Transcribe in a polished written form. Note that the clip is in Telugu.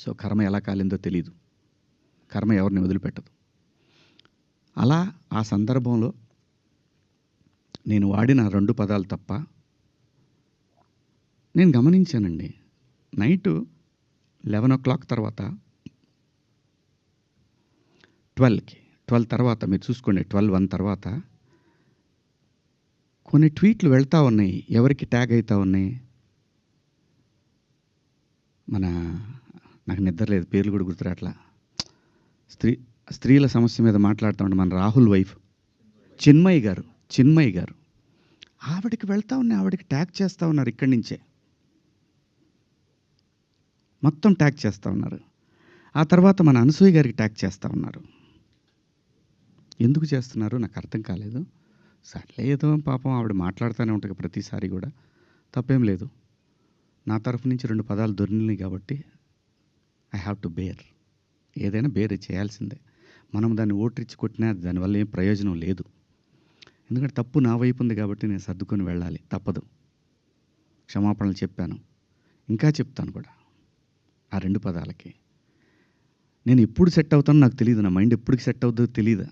సో కర్మ ఎలా కాలిందో తెలీదు. కర్మ ఎవరిని వదిలిపెట్టదు. అలా ఆ సందర్భంలో నేను వాడిన 2 పదాలు తప్ప నేను గమనించానండి. నైటు 11:00 తర్వాత 12 తర్వాత మీరు చూసుకోండి 12:01 తర్వాత కొన్ని ట్వీట్లు వెళ్తా ఉన్నాయి. ఎవరికి ట్యాగ్ అయితా ఉన్నాయి? నాకు నిద్ర లేదు, పేర్లు కూడా గుర్తురాట్లా. స్త్రీల సమస్య మీద మాట్లాడుతూ ఉంటే మన రాహుల్ వైఫ్ చిన్మయి గారు ఆవిడకి వెళ్తా ఉన్నాయి. ఆవిడకి ట్యాగ్ చేస్తూ ఉన్నారు. ఇక్కడి నుంచే మొత్తం ట్యాగ్ చేస్తూ ఉన్నారు. ఆ తర్వాత మన అనసూయ గారికి ట్యాగ్ చేస్తూ ఉన్నారు. ఎందుకు చేస్తున్నారు నాకు అర్థం కాలేదు. సర్లే ఏదో పాపం ఆవిడ మాట్లాడుతూనే ఉంటుంది ప్రతిసారి కూడా, తప్పేం లేదు. నా తరఫు నుంచి 2 పదాలు దొరికినాయి కాబట్టి ఐ హ్యావ్ టు బేర్. ఏదైనా బేర్ చేయాల్సిందే. మనం దాన్ని ఓట్రిచ్చి కొట్టినా దానివల్ల ఏం ప్రయోజనం లేదు. ఎందుకంటే తప్పు నా వైపు ఉంది కాబట్టి నేను సర్దుకొని వెళ్ళాలి, తప్పదు. క్షమాపణలు చెప్పాను, ఇంకా చెప్తాను కూడా. ఆ 2 పదాలకి నేను ఎప్పుడు సెట్ అవుతానో నాకు తెలియదు. నా మైండ్ ఎప్పటికి సెట్ అవుతుందో తెలియదు.